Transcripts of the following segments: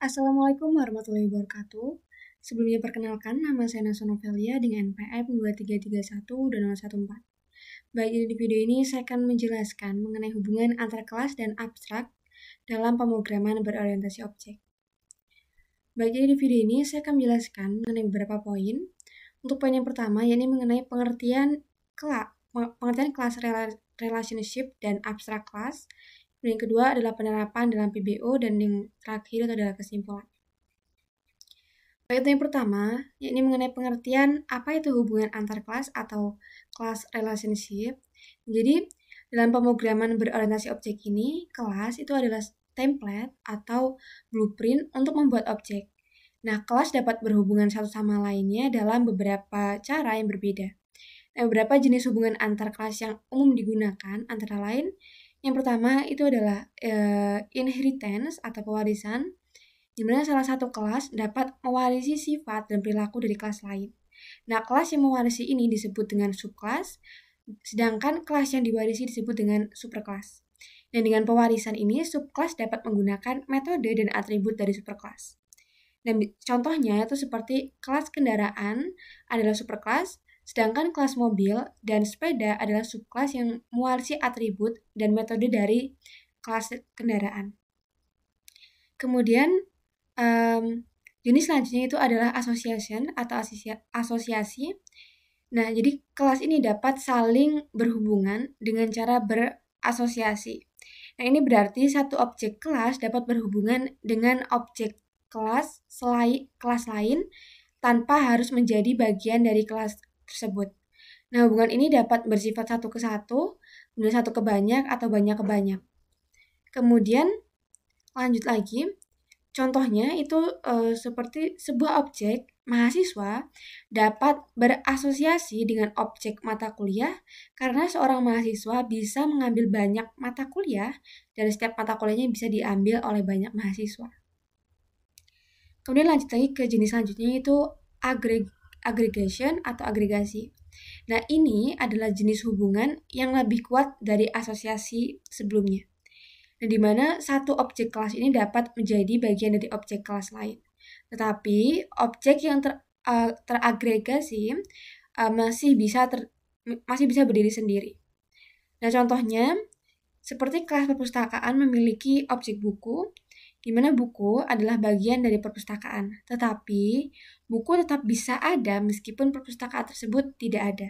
Assalamualaikum warahmatullahi wabarakatuh. Sebelumnya perkenalkan, nama saya Nasa Novelia dengan NPM 2331 dan 014. Baik, di video ini saya akan menjelaskan mengenai hubungan antar kelas dan abstrak dalam pemrograman berorientasi objek. Baik, di video ini saya akan menjelaskan mengenai beberapa poin. Untuk poin yang pertama, yakni mengenai pengertian kelas relationship dan abstrak kelas. Yang kedua adalah penerapan dalam PBO, dan yang terakhir itu adalah kesimpulan. Baik, yang pertama, yakni mengenai pengertian apa itu hubungan antar kelas atau class relationship. Jadi, dalam pemrograman berorientasi objek ini, kelas itu adalah template atau blueprint untuk membuat objek. Nah, kelas dapat berhubungan satu sama lainnya dalam beberapa cara yang berbeda. Nah, beberapa jenis hubungan antar kelas yang umum digunakan antara lain, yang pertama itu adalah inheritance atau pewarisan, di mana salah satu kelas dapat mewarisi sifat dan perilaku dari kelas lain. Nah, kelas yang mewarisi ini disebut dengan subkelas, sedangkan kelas yang diwarisi disebut dengan superkelas. Dan dengan pewarisan ini, subkelas dapat menggunakan metode dan atribut dari superkelas. Dan contohnya itu seperti kelas kendaraan adalah superkelas, sedangkan kelas mobil dan sepeda adalah subkelas yang mewarisi atribut dan metode dari kelas kendaraan. Kemudian, jenis selanjutnya itu adalah association atau asosiasi. Nah, jadi kelas ini dapat saling berhubungan dengan cara berasosiasi. Nah, ini berarti satu objek kelas dapat berhubungan dengan objek kelas lain tanpa harus menjadi bagian dari kelas tersebut. Nah, hubungan ini dapat bersifat satu ke satu, kemudian satu ke banyak, atau banyak ke banyak. Kemudian, lanjut lagi. Contohnya itu seperti sebuah objek mahasiswa dapat berasosiasi dengan objek mata kuliah karena seorang mahasiswa bisa mengambil banyak mata kuliah dan setiap mata kuliahnya bisa diambil oleh banyak mahasiswa. Kemudian lanjut lagi ke jenis selanjutnya itu aggregation atau agregasi. Nah, ini adalah jenis hubungan yang lebih kuat dari asosiasi sebelumnya. Nah, di mana satu objek kelas ini dapat menjadi bagian dari objek kelas lain. Tetapi objek yang teragregasi masih bisa berdiri sendiri. Nah, contohnya seperti kelas perpustakaan memiliki objek buku, di mana buku adalah bagian dari perpustakaan. Tetapi buku tetap bisa ada meskipun perpustakaan tersebut tidak ada.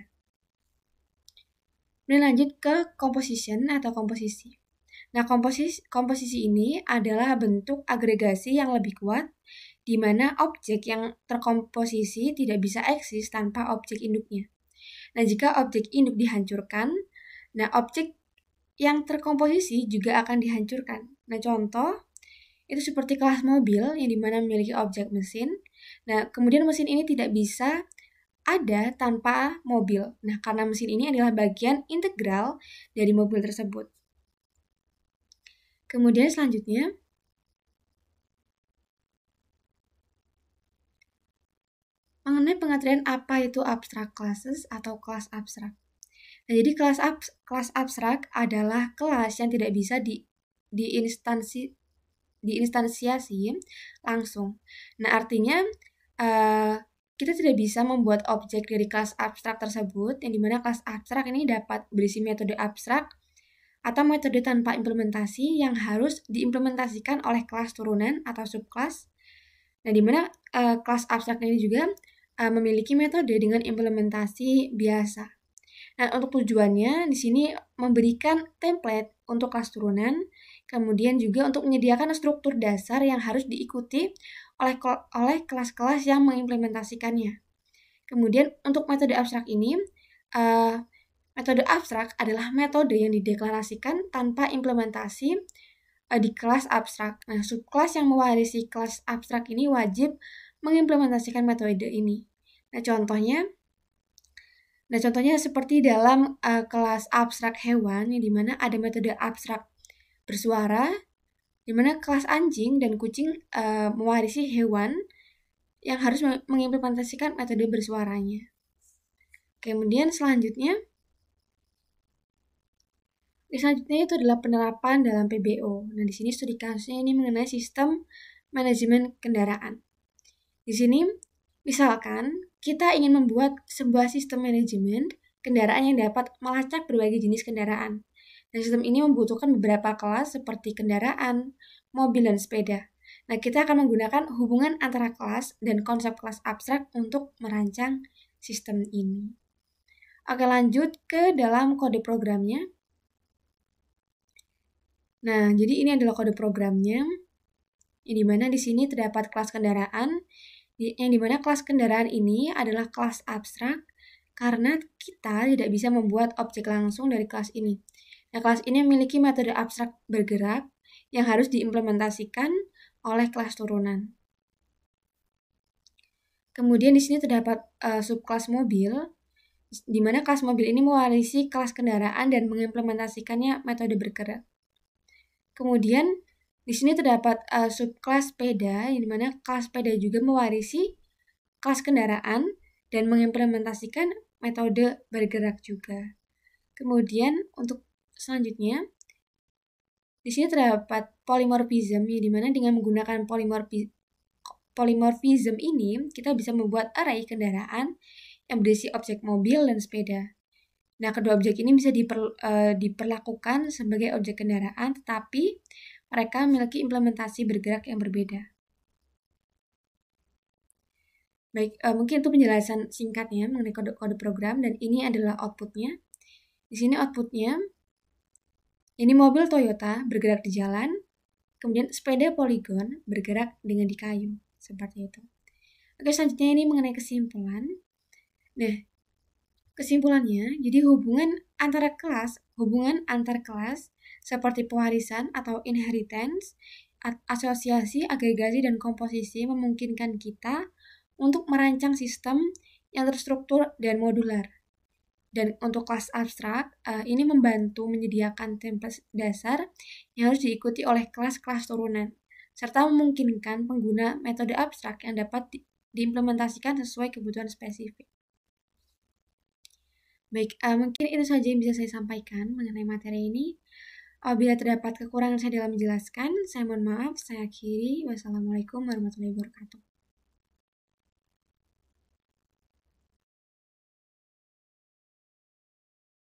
Kemudian lanjut ke composition atau komposisi. Nah, komposisi ini adalah bentuk agregasi yang lebih kuat, di mana objek yang terkomposisi tidak bisa eksis tanpa objek induknya. Nah, jika objek induk dihancurkan, nah objek yang terkomposisi juga akan dihancurkan. Nah, contoh itu seperti kelas mobil yang dimana memiliki objek mesin. Nah, kemudian mesin ini tidak bisa ada tanpa mobil. Nah, karena mesin ini adalah bagian integral dari mobil tersebut. Kemudian selanjutnya, mengenai pengertian apa itu abstract classes atau kelas abstrak. Nah, jadi kelas abstrak adalah kelas yang tidak bisa diinstansiasi langsung. Nah, artinya kita tidak bisa membuat objek dari kelas abstrak tersebut, yang dimana kelas abstrak ini dapat berisi metode abstrak atau metode tanpa implementasi yang harus diimplementasikan oleh kelas turunan atau subkelas. Nah, dimana kelas abstrak ini juga memiliki metode dengan implementasi biasa. Nah, untuk tujuannya di sini memberikan template untuk kelas turunan, kemudian juga untuk menyediakan struktur dasar yang harus diikuti oleh kelas-kelas yang mengimplementasikannya. Kemudian untuk metode abstrak ini, metode abstrak adalah metode yang dideklarasikan tanpa implementasi di kelas abstrak. Nah, subkelas yang mewarisi kelas abstrak ini wajib mengimplementasikan metode ini. Nah, contohnya seperti dalam kelas abstrak hewan, yang dimana ada metode abstrak bersuara, dimana kelas anjing dan kucing mewarisi hewan yang harus mengimplementasikan metode bersuaranya. Kemudian selanjutnya itu adalah penerapan dalam PBO. Nah, di sini studi kasusnya ini mengenai sistem manajemen kendaraan. Di sini, misalkan kita ingin membuat sebuah sistem manajemen kendaraan yang dapat melacak berbagai jenis kendaraan. Dan sistem ini membutuhkan beberapa kelas seperti kendaraan, mobil, dan sepeda. Nah, kita akan menggunakan hubungan antara kelas dan konsep kelas abstrak untuk merancang sistem ini. Oke, lanjut ke dalam kode programnya. Nah, jadi ini adalah kode programnya, yang dimana di sini terdapat kelas kendaraan, yang dimana kelas kendaraan ini adalah kelas abstrak karena kita tidak bisa membuat objek langsung dari kelas ini. Nah, kelas ini memiliki metode abstrak bergerak yang harus diimplementasikan oleh kelas turunan. Kemudian di sini terdapat subkelas mobil, di mana kelas mobil ini mewarisi kelas kendaraan dan mengimplementasikannya metode bergerak. Kemudian di sini terdapat subkelas sepeda, di mana kelas sepeda juga mewarisi kelas kendaraan dan mengimplementasikan metode bergerak juga. Kemudian untuk selanjutnya, di sini terdapat polymorphism, di mana dengan menggunakan polymorphism ini, kita bisa membuat array kendaraan yang berisi objek mobil dan sepeda. Nah, kedua objek ini bisa diperlakukan sebagai objek kendaraan, tetapi mereka memiliki implementasi bergerak yang berbeda. Baik, mungkin itu penjelasan singkatnya mengenai kode program, dan ini adalah outputnya. Di sini outputnya, ini mobil Toyota bergerak di jalan, kemudian sepeda Polygon bergerak dengan di kayu, seperti itu. Oke, selanjutnya ini mengenai kesimpulan. Nah, kesimpulannya, jadi hubungan antar kelas seperti pewarisan atau inheritance, asosiasi, agregasi, dan komposisi memungkinkan kita untuk merancang sistem yang terstruktur dan modular. Dan untuk kelas abstrak, ini membantu menyediakan template dasar yang harus diikuti oleh kelas-kelas turunan, serta memungkinkan pengguna metode abstrak yang dapat diimplementasikan sesuai kebutuhan spesifik. Baik, mungkin itu saja yang bisa saya sampaikan mengenai materi ini. Apabila terdapat kekurangan saya dalam menjelaskan, saya mohon maaf, saya akhiri. Wassalamualaikum warahmatullahi wabarakatuh.